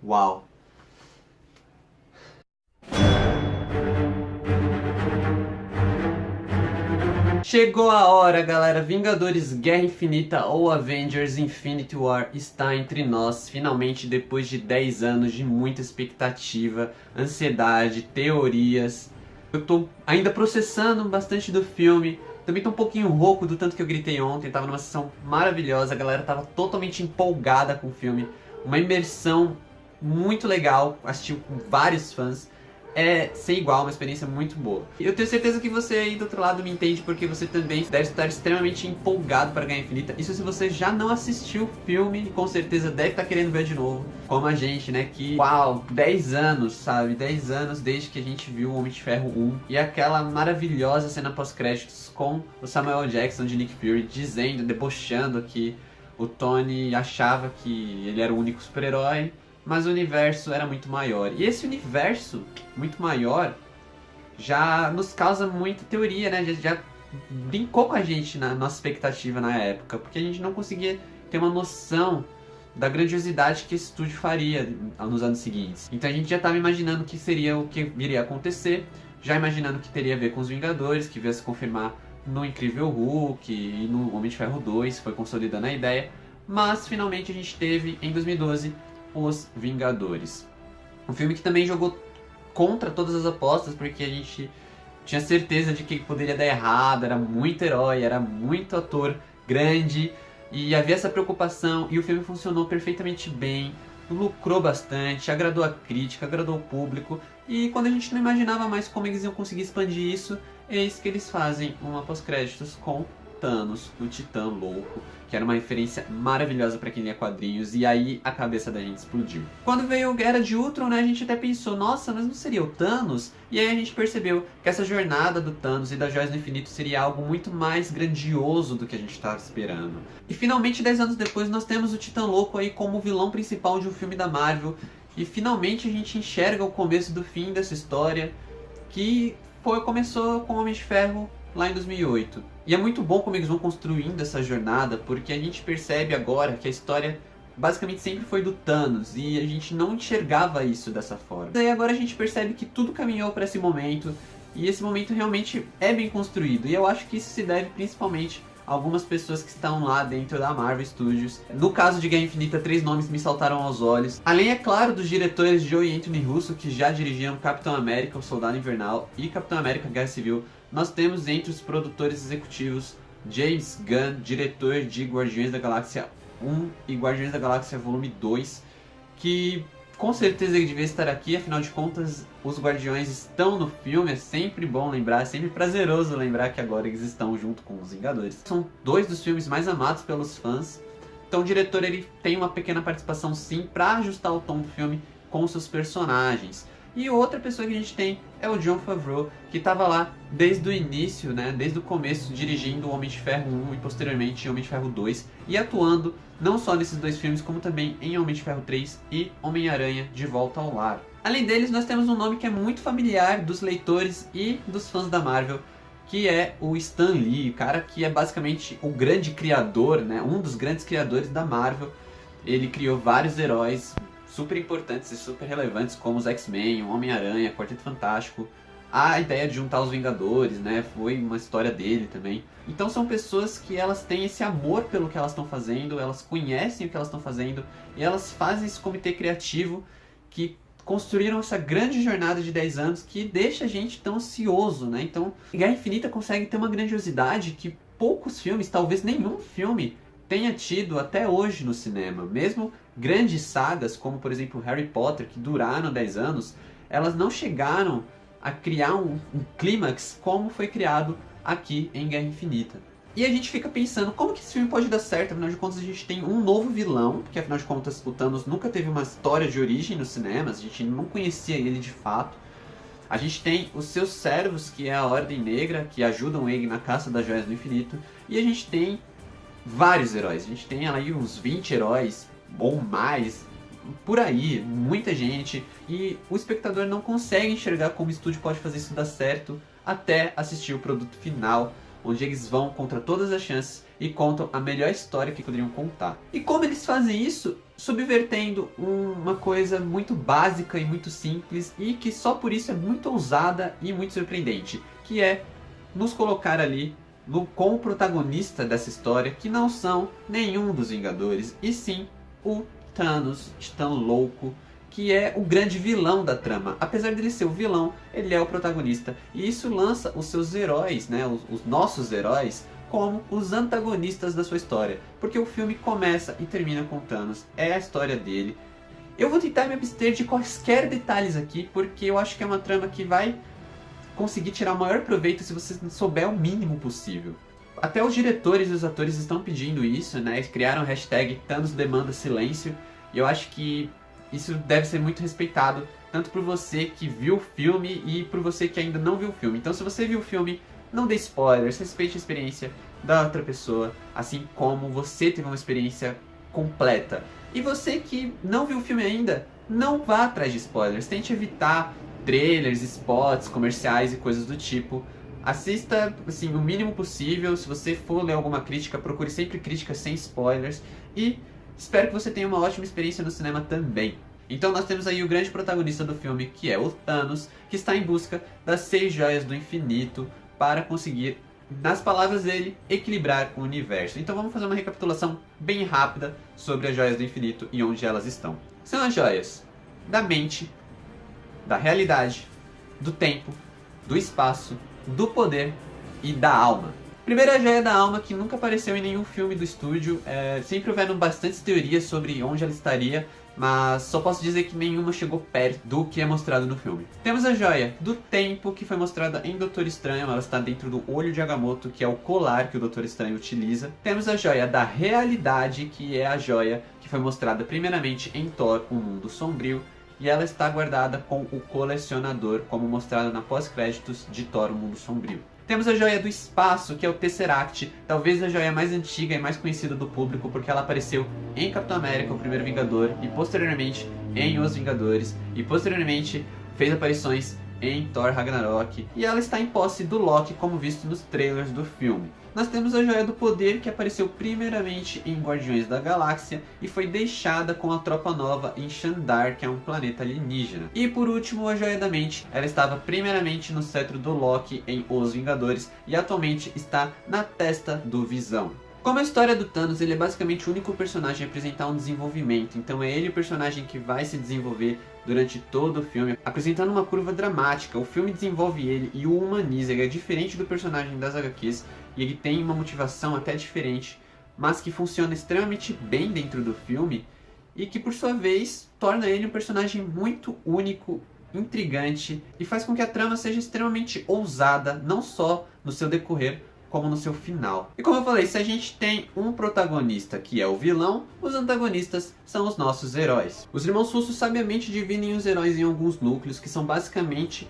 Uau! Chegou a hora, galera! Vingadores Guerra Infinita ou Avengers Infinity War está entre nós, finalmente, depois de 10 anos de muita expectativa, ansiedade, teorias. Eu tô ainda processando bastante do filme, também tô um pouquinho rouco do tanto que eu gritei ontem, tava numa sessão maravilhosa, a galera tava totalmente empolgada com o filme, uma imersão muito legal, assistiu com vários fãs. É sem igual, uma experiência muito boa. E eu tenho certeza que você aí do outro lado me entende, porque você também deve estar extremamente empolgado para Guerra Infinita. Isso se você já não assistiu o filme, com certeza deve estar querendo ver de novo, como a gente, né? Que, uau, 10 anos, sabe? 10 anos desde que a gente viu o Homem de Ferro 1. E aquela maravilhosa cena pós-créditos com o Samuel Jackson de Nick Fury dizendo, debochando que o Tony achava que ele era o único super-herói, mas o universo era muito maior. E esse universo muito maior já nos causa muita teoria, né? Já brincou com a gente na nossa expectativa na época, porque a gente não conseguia ter uma noção da grandiosidade que esse estúdio faria nos anos seguintes. Então a gente já estava imaginando que seria o que viria a acontecer, já imaginando que teria a ver com os Vingadores, que veio se confirmar no Incrível Hulk e no Homem de Ferro 2, foi consolidando a ideia, mas finalmente a gente teve em 2012 Os Vingadores. Um filme que também jogou contra todas as apostas, porque a gente tinha certeza de que poderia dar errado, era muito herói, era muito ator grande, e havia essa preocupação, e o filme funcionou perfeitamente bem, lucrou bastante, agradou a crítica, agradou o público, e quando a gente não imaginava mais como eles iam conseguir expandir isso, eis que eles fazem uma pós-créditos com Thanos, o Titã Louco, que era uma referência maravilhosa para quem lia quadrinhos, e aí a cabeça da gente explodiu. Quando veio Era de Ultron, né, a gente até pensou, nossa, mas não seria o Thanos? E aí a gente percebeu que essa jornada do Thanos e das Joias do Infinito seria algo muito mais grandioso do que a gente estava esperando. E finalmente, 10 anos depois, nós temos o Titã Louco aí como vilão principal de um filme da Marvel, e finalmente a gente enxerga o começo do fim dessa história, que começou com o Homem de Ferro lá em 2008. E é muito bom como eles vão construindo essa jornada, porque a gente percebe agora que a história basicamente sempre foi do Thanos, e a gente não enxergava isso dessa forma. Daí agora a gente percebe que tudo caminhou para esse momento, e esse momento realmente é bem construído, e eu acho que isso se deve principalmente a algumas pessoas que estão lá dentro da Marvel Studios. No caso de Guerra Infinita, 3 nomes me saltaram aos olhos. Além, é claro, dos diretores Joe e Anthony Russo, que já dirigiram Capitão América, o Soldado Invernal, e Capitão América, Guerra Civil. Nós temos entre os produtores executivos James Gunn, diretor de Guardiões da Galáxia 1 e Guardiões da Galáxia Volume 2, que com certeza ele devia estar aqui, afinal de contas os Guardiões estão no filme, é sempre bom lembrar, é sempre prazeroso lembrar que agora eles estão junto com os Vingadores. São 2 dos filmes mais amados pelos fãs, então o diretor ele tem uma pequena participação sim para ajustar o tom do filme com os seus personagens. E outra pessoa que a gente tem é o Jon Favreau, que estava lá desde o início, né, desde o começo, dirigindo o Homem de Ferro 1 e posteriormente Homem de Ferro 2, e atuando não só nesses 2 filmes, como também em Homem de Ferro 3 e Homem-Aranha de Volta ao Lar. Além deles, nós temos um nome que é muito familiar dos leitores e dos fãs da Marvel, que é o Stan Lee, o cara que é basicamente o grande criador, né, um dos grandes criadores da Marvel. Ele criou vários heróis super importantes e super relevantes, como os X-Men, o Homem-Aranha, Quarteto Fantástico. A ideia de juntar os Vingadores, né, foi uma história dele também. Então são pessoas que elas têm esse amor pelo que elas estão fazendo, elas conhecem o que elas estão fazendo, e elas fazem esse comitê criativo que construíram essa grande jornada de 10 anos que deixa a gente tão ansioso, né? Então, Guerra Infinita consegue ter uma grandiosidade que poucos filmes, talvez nenhum filme, tenha tido até hoje no cinema. Mesmo grandes sagas, como por exemplo Harry Potter, que duraram 10 anos, elas não chegaram a criar um clímax como foi criado aqui em Guerra Infinita. E a gente fica pensando, como que esse filme pode dar certo? Afinal de contas, a gente tem um novo vilão, porque afinal de contas o Thanos nunca teve uma história de origem nos cinemas, a gente não conhecia ele de fato. A gente tem os seus servos, que é a Ordem Negra, que ajudam ele na caça das Joias do Infinito, e a gente tem vários heróis, a gente tem aí uns 20 heróis, ou mais, por aí, muita gente, e o espectador não consegue enxergar como o estúdio pode fazer isso dar certo até assistir o produto final onde eles vão contra todas as chances e contam a melhor história que poderiam contar. E como eles fazem isso? Subvertendo uma coisa muito básica e muito simples e que só por isso é muito ousada e muito surpreendente, que é nos colocar ali com o protagonista dessa história, que não são nenhum dos Vingadores, e sim o Thanos, Titã Louco, que é o grande vilão da trama. Apesar dele ser o vilão, ele é o protagonista. E isso lança os seus heróis, né, os nossos heróis, como os antagonistas da sua história. Porque o filme começa e termina com Thanos. É a história dele. Eu vou tentar me abster de quaisquer detalhes aqui, porque eu acho que é uma trama que vai conseguir tirar o maior proveito se você souber o mínimo possível. Até os diretores e os atores estão pedindo isso, né? Eles criaram o hashtag Thanos demanda silêncio. E eu acho que isso deve ser muito respeitado, tanto por você que viu o filme e por você que ainda não viu o filme. Então se você viu o filme, não dê spoilers, respeite a experiência da outra pessoa, assim como você teve uma experiência completa. E você que não viu o filme ainda, não vá atrás de spoilers, tente evitar trailers, spots, comerciais e coisas do tipo. Assista assim, o mínimo possível. Se você for ler alguma crítica, procure sempre críticas sem spoilers. E espero que você tenha uma ótima experiência no cinema também. Então nós temos aí o grande protagonista do filme, que é o Thanos, que está em busca das 6 joias do infinito para conseguir, nas palavras dele, equilibrar o universo. Então vamos fazer uma recapitulação bem rápida sobre as joias do infinito e onde elas estão. São as joias da mente, da realidade, do tempo, do espaço, do poder e da alma. Primeiro, a joia da alma, que nunca apareceu em nenhum filme do estúdio. Sempre houveram bastantes teorias sobre onde ela estaria, mas só posso dizer que nenhuma chegou perto do que é mostrado no filme. Temos a joia do tempo, que foi mostrada em Doutor Estranho. Ela está dentro do olho de Agamotto, que é o colar que o Doutor Estranho utiliza. Temos a joia da realidade, que é a joia que foi mostrada primeiramente em Thor, o Mundo Sombrio. E ela está guardada com o colecionador, como mostrado na pós-créditos de Thor, o Mundo Sombrio. Temos a joia do espaço, que é o Tesseract, talvez a joia mais antiga e mais conhecida do público, porque ela apareceu em Capitão América, o Primeiro Vingador, e posteriormente em Os Vingadores, e posteriormente fez aparições em Thor Ragnarok, e ela está em posse do Loki, como visto nos trailers do filme. Nós temos a Joia do Poder, que apareceu primeiramente em Guardiões da Galáxia e foi deixada com a Tropa Nova em Xandar, que é um planeta alienígena. E por último, a Joia da Mente. Ela estava primeiramente no cetro do Loki em Os Vingadores e atualmente está na testa do Visão. Como a história do Thanos, ele é basicamente o único personagem a apresentar um desenvolvimento, então é ele o personagem que vai se desenvolver durante todo o filme, apresentando uma curva dramática. O filme desenvolve ele e o humaniza. Ele é diferente do personagem das HQs e ele tem uma motivação até diferente, mas que funciona extremamente bem dentro do filme e que por sua vez torna ele um personagem muito único, intrigante e faz com que a trama seja extremamente ousada, não só no seu decorrer, como no seu final. E como eu falei, se a gente tem um protagonista que é o vilão, os antagonistas são os nossos heróis. Os irmãos Russo sabiamente dividem os heróis em alguns núcleos que são basicamente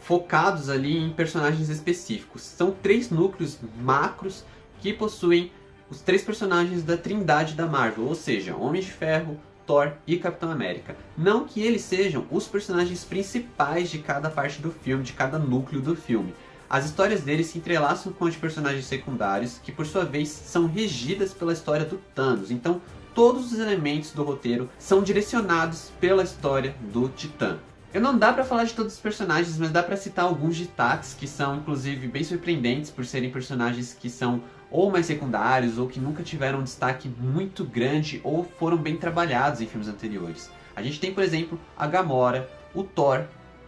focados ali em personagens específicos. São 3 núcleos macros que possuem os 3 personagens da trindade da Marvel, ou seja, Homem de Ferro, Thor e Capitão América. Não que eles sejam os personagens principais de cada parte do filme, de cada núcleo do filme. As histórias deles se entrelaçam com as de personagens secundários, que por sua vez são regidas pela história do Thanos. Então, todos os elementos do roteiro são direcionados pela história do Titã. Não dá pra falar de todos os personagens, mas dá pra citar alguns destaques que são, inclusive, bem surpreendentes por serem personagens que são ou mais secundários, ou que nunca tiveram um destaque muito grande, ou foram bem trabalhados em filmes anteriores. A gente tem, por exemplo, a Gamora, o Thor,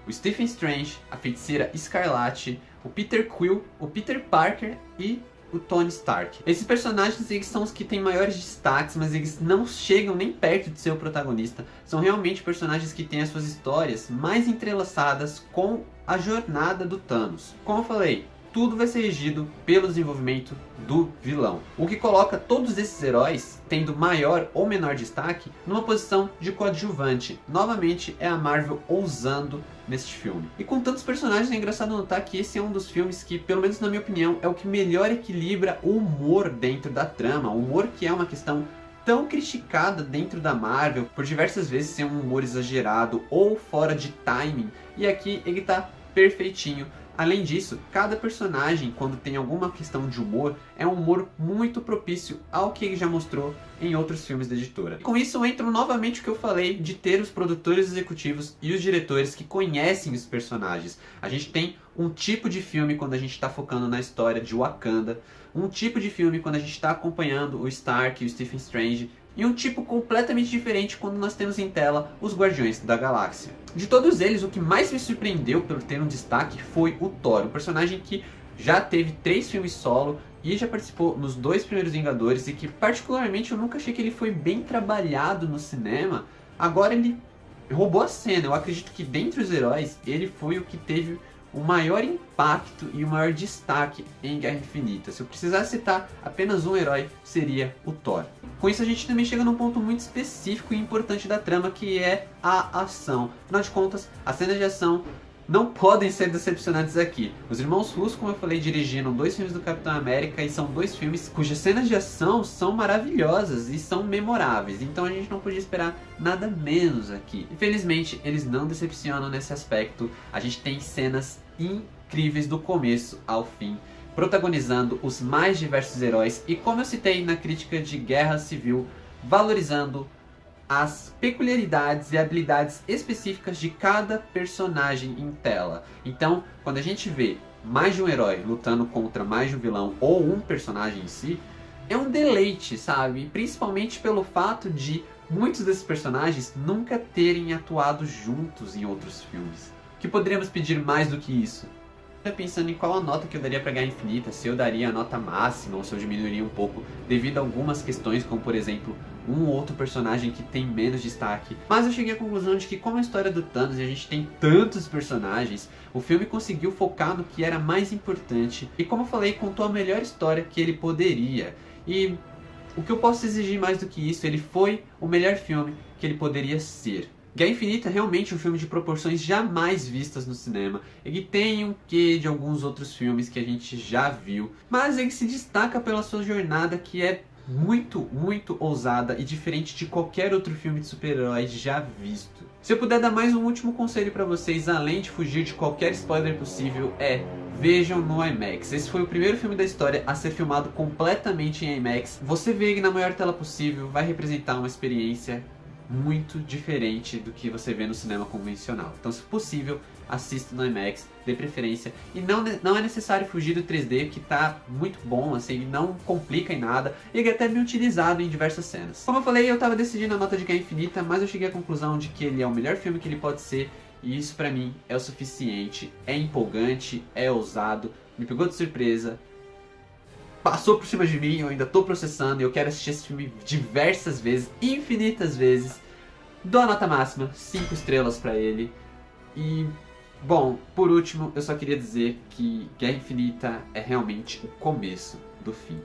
o Stephen Strange, a Feiticeira Escarlate, o Peter Quill, o Peter Parker e o Tony Stark. Esses personagens, eles são os que têm maiores destaques, mas eles não chegam nem perto de ser o protagonista. São realmente personagens que têm as suas histórias mais entrelaçadas com a jornada do Thanos. Como eu falei, tudo vai ser regido pelo desenvolvimento do vilão, o que coloca todos esses heróis, tendo maior ou menor destaque, numa posição de coadjuvante. Novamente é a Marvel ousando neste filme. E com tantos personagens, é engraçado notar que esse é um dos filmes que, pelo menos na minha opinião, é o que melhor equilibra o humor dentro da trama. O humor que é uma questão tão criticada dentro da Marvel, por diversas vezes ser um humor exagerado ou fora de timing, e aqui ele tá perfeitinho Além disso, cada personagem, quando tem alguma questão de humor, é um humor muito propício ao que ele já mostrou em outros filmes da editora. Com isso, entra novamente o que eu falei de ter os produtores executivos e os diretores que conhecem os personagens. A gente tem um tipo de filme quando a gente está focando na história de Wakanda, um tipo de filme quando a gente está acompanhando o Stark e o Stephen Strange, e um tipo completamente diferente quando nós temos em tela os Guardiões da Galáxia. De todos eles, o que mais me surpreendeu por ter um destaque foi o Thor, um personagem que já teve 3 filmes solo e já participou nos 2 primeiros Vingadores, e que particularmente eu nunca achei que ele foi bem trabalhado no cinema. Agora ele roubou a cena. Eu acredito que dentre os heróis, ele foi o que teve o maior impacto e o maior destaque em Guerra Infinita. Se eu precisasse citar apenas um herói, seria o Thor. Com isso a gente também chega num ponto muito específico e importante da trama, que é a ação. Afinal de contas, as cenas de ação não podem ser decepcionantes aqui. Os irmãos Russo, como eu falei, dirigiram 2 filmes do Capitão América, e são 2 filmes cujas cenas de ação são maravilhosas e são memoráveis. Então a gente não podia esperar nada menos aqui. Infelizmente, eles não decepcionam nesse aspecto. A gente tem cenas incríveis do começo ao fim, protagonizando os mais diversos heróis e, como eu citei na crítica de Guerra Civil, valorizando as peculiaridades e habilidades específicas de cada personagem em tela. Então, quando a gente vê mais de um herói lutando contra mais de um vilão ou um personagem em si, é um deleite, sabe? Principalmente pelo fato de muitos desses personagens nunca terem atuado juntos em outros filmes. O que poderíamos pedir mais do que isso? Pensando em qual a nota que eu daria para Guerra Infinita, se eu daria a nota máxima ou se eu diminuiria um pouco devido a algumas questões, como por exemplo um ou outro personagem que tem menos destaque. Mas eu cheguei à conclusão de que, como a história do Thanos e a gente tem tantos personagens, o filme conseguiu focar no que era mais importante e, como eu falei, contou a melhor história que ele poderia. E o que eu posso exigir mais do que isso? Ele foi o melhor filme que ele poderia ser. Guerra Infinita é realmente um filme de proporções jamais vistas no cinema. Ele tem um quê de alguns outros filmes que a gente já viu, mas ele se destaca pela sua jornada, que é muito ousada e diferente de qualquer outro filme de super-heróis já visto. Se eu puder dar mais um último conselho pra vocês, além de fugir de qualquer spoiler possível, vejam no IMAX. Esse foi o primeiro filme da história a ser filmado completamente em IMAX. Você vê ele na maior tela possível vai representar uma experiência muito diferente do que você vê no cinema convencional. Então, se possível, assista no IMAX, de preferência. E não é necessário fugir do 3D, que tá muito bom, assim, não complica em nada. E ele é até bem utilizado em diversas cenas. Como eu falei, eu tava decidindo a nota de Guerra Infinita, mas eu cheguei à conclusão de que ele é o melhor filme que ele pode ser. E isso pra mim é o suficiente. É empolgante, é ousado, me pegou de surpresa. Passou por cima de mim, eu ainda tô processando e eu quero assistir esse filme diversas vezes, infinitas vezes. Dou a nota máxima, 5 estrelas pra ele. E, bom, por último, eu só queria dizer que Guerra Infinita é realmente o começo do fim.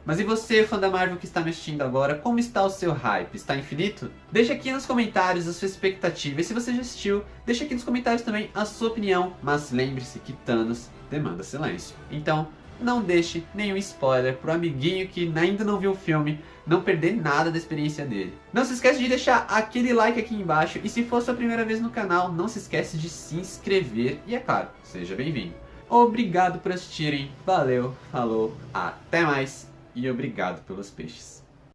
Mas e você, fã da Marvel que está me assistindo agora, como está o seu hype? Está infinito? Deixa aqui nos comentários a sua expectativa. E se você já assistiu, deixa aqui nos comentários também a sua opinião. Mas lembre-se que Thanos demanda silêncio. Então, não deixe nenhum spoiler pro amiguinho que ainda não viu o filme não perder nada da experiência dele. Não se esquece de deixar aquele like aqui embaixo, e se for sua primeira vez no canal, não se esquece de se inscrever e, é claro, seja bem-vindo. Obrigado por assistirem, valeu, falou, até mais e obrigado pelos peixes.